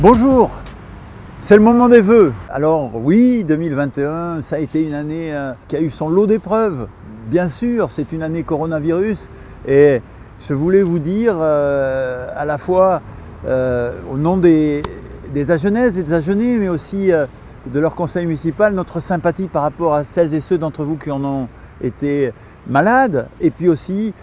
Bonjour, c'est le moment des vœux. Alors oui, 2021, ça a été une année qui a eu son lot d'épreuves. Bien sûr, c'est une année coronavirus et je voulais vous dire à la fois au nom des Agenaises et des Agenais, mais aussi de leur conseil municipal, notre sympathie par rapport à celles et ceux d'entre vous qui en ont été malades, et puis aussi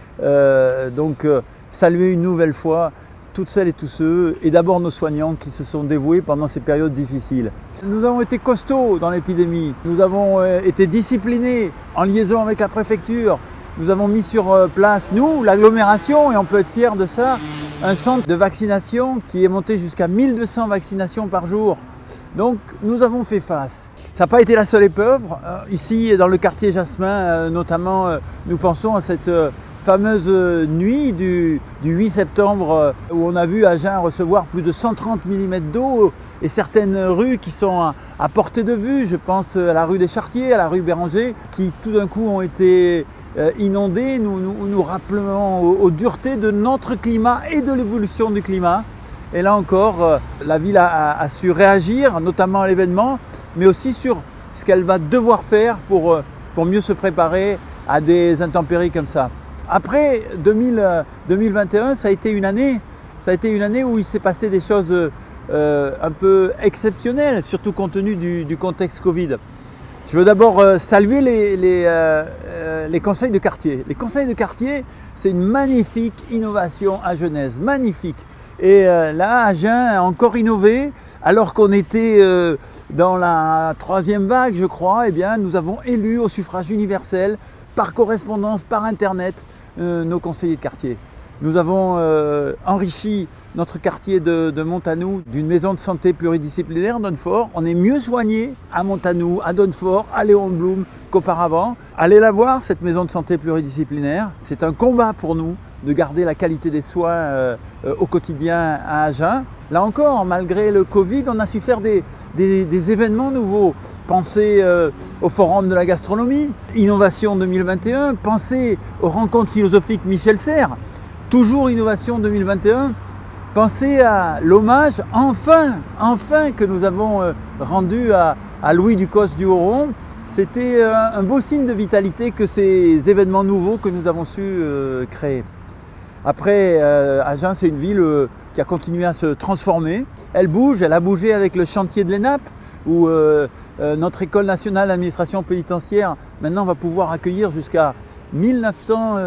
saluer une nouvelle fois toutes celles et tous ceux, et d'abord nos soignants qui se sont dévoués pendant ces périodes difficiles. Nous avons été costauds dans l'épidémie, nous avons été disciplinés en liaison avec la préfecture, nous avons mis sur place, nous, l'agglomération, et on peut être fiers de ça, un centre de vaccination qui est monté jusqu'à 1200 vaccinations par jour. Donc nous avons fait face. Ça n'a pas été la seule épreuve. Ici, dans le quartier Jasmin, notamment, nous pensons à cette fameuse nuit du 8 septembre où on a vu Agen recevoir plus de 130 mm d'eau et certaines rues qui sont à portée de vue. Je pense à la rue des Chartiers, à la rue Béranger, qui tout d'un coup ont été inondées, nous rappelant aux duretés de notre climat et de l'évolution du climat. Et là encore, la ville a su réagir, notamment à l'événement, mais aussi sur ce qu'elle va devoir faire pour mieux se préparer à des intempéries comme ça. Après 2021, ça a été une année où il s'est passé des choses un peu exceptionnelles, surtout compte tenu du contexte Covid. Je veux d'abord saluer les conseils de quartier. Les conseils de quartier, c'est une magnifique innovation agenaise, magnifique. Et là, Agen a encore innové, alors qu'on était dans la 3e vague, je crois, eh bien, nous avons élu au suffrage universel, par correspondance, par Internet, nos conseillers de quartier. Nous avons enrichi notre quartier de Montanou d'une maison de santé pluridisciplinaire, Donnefort. On est mieux soigné à Montanou, à Donnefort, à Léon Blum qu'auparavant. Allez la voir, cette maison de santé pluridisciplinaire. C'est un combat pour nous de garder la qualité des soins au quotidien à Agen. Là encore, malgré le Covid, on a su faire des événements nouveaux. Pensez au Forum de la gastronomie, Innovation 2021, pensez aux rencontres philosophiques Michel Serres, toujours Innovation 2021, pensez à l'hommage enfin que nous avons rendu à Louis Ducos du Haut-Rond. C'était un beau signe de vitalité que ces événements nouveaux que nous avons su créer. Après, Agen, c'est une ville qui a continué à se transformer. Elle bouge, elle a bougé avec le chantier de l'ENAP, où notre école nationale d'administration pénitentiaire maintenant va pouvoir accueillir jusqu'à 1900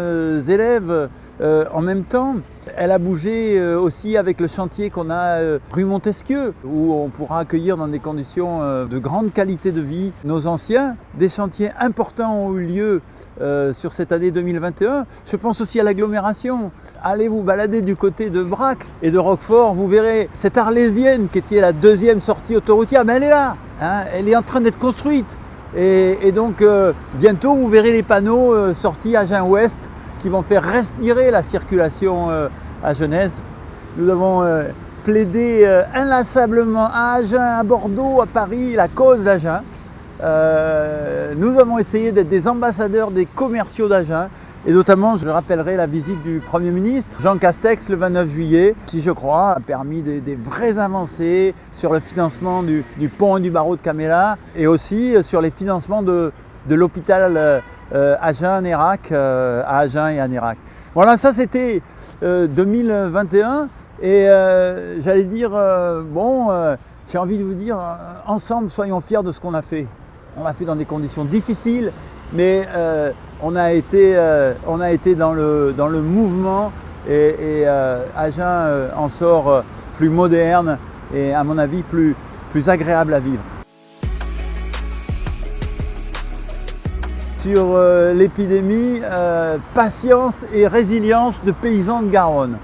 élèves en même temps. Elle a bougé aussi avec le chantier qu'on a rue Montesquieu, où on pourra accueillir dans des conditions de grande qualité de vie nos anciens. Des chantiers importants ont eu lieu sur cette année 2021. Je pense aussi à l'agglomération. Allez vous balader du côté de Brax et de Roquefort, vous verrez cette Arlésienne qui était la 2e sortie autoroutière, mais elle est là, hein, elle est en train d'être construite. Et donc bientôt vous verrez les panneaux sortis Agen Ouest qui vont faire respirer la circulation agenaise. Nous avons plaidé inlassablement à Agen, à Bordeaux, à Paris, la cause d'Agen. Nous avons essayé d'être des ambassadeurs des commerciaux d'Agen. Et notamment, je rappellerai la visite du Premier ministre Jean Castex le 29 juillet, qui, je crois, a permis des vraies avancées sur le financement du pont et du barreau de Caméla, et aussi sur les financements de l'hôpital Agen-Nérac, à Agen et à Nérac. Voilà, ça c'était 2021, et j'allais dire, j'ai envie de vous dire, ensemble, soyons fiers de ce qu'on a fait. On l'a fait dans des conditions difficiles, mais on a été dans le mouvement, et Agen en sort plus moderne et à mon avis plus agréable à vivre. Sur l'épidémie, patience et résilience de paysans de Garonne.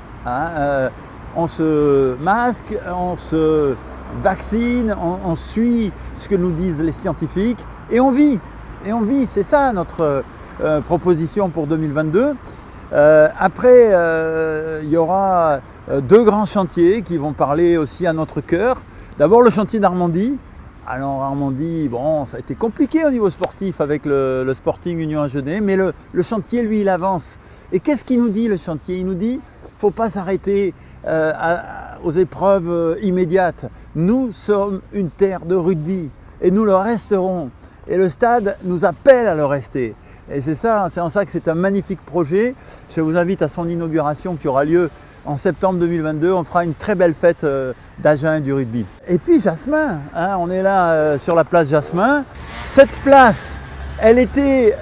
On se masque, on se vaccine, on suit ce que nous disent les scientifiques et on vit. C'est ça notre proposition pour 2022. Après, il y aura 2 grands chantiers qui vont parler aussi à notre cœur. D'abord le chantier d'Armandie. Alors Armandie, bon, ça a été compliqué au niveau sportif avec le Sporting Union Agenais, mais le chantier, lui, il avance. Et qu'est-ce qu'il nous dit, le chantier? Il nous dit qu'il ne faut pas s'arrêter aux épreuves immédiates. Nous sommes une terre de rugby et nous le resterons. Et le stade nous appelle à le rester. Et c'est en ça que c'est un magnifique projet. Je vous invite à son inauguration qui aura lieu en septembre 2022. On fera une très belle fête d'Agen et du rugby. Et puis Jasmin, hein, on est là sur la place Jasmin. Cette place, elle était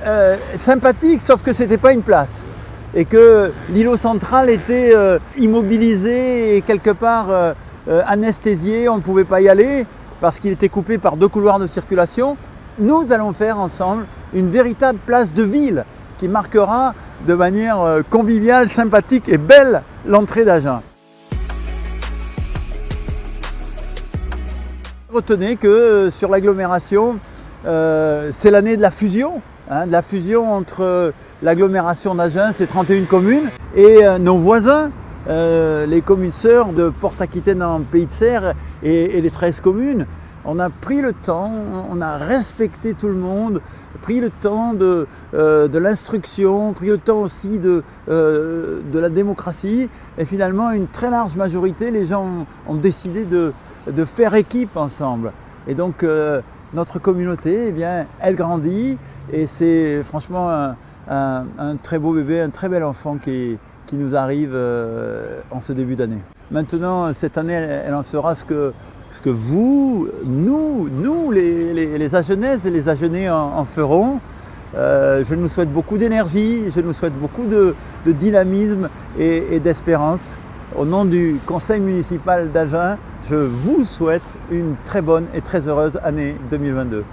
sympathique, sauf que ce n'était pas une place. Et que l'îlot central était immobilisé et quelque part anesthésié, on ne pouvait pas y aller parce qu'il était coupé par 2 couloirs de circulation. Nous allons faire ensemble une véritable place de ville qui marquera de manière conviviale, sympathique et belle l'entrée d'Agen. Retenez que sur l'agglomération, c'est l'année de la fusion, de la fusion entre l'agglomération d'Agen, c'est 31 communes, et nos voisins, les communes sœurs de Porte-Aquitaine en Pays de Serres et les 13 communes. On a pris le temps, on a respecté tout le monde, pris le temps de l'instruction, pris le temps aussi de la démocratie. Et finalement, une très large majorité, les gens ont décidé de faire équipe ensemble. Et donc, notre communauté, eh bien, elle grandit et c'est franchement un très beau bébé, un très bel enfant qui nous arrive en ce début d'année. Maintenant, cette année, elle en sera ce que vous, nous les Agenaises et les Agenais en ferons. Je nous souhaite beaucoup d'énergie, je nous souhaite beaucoup de dynamisme et d'espérance. Au nom du conseil municipal d'Agen, je vous souhaite une très bonne et très heureuse année 2022.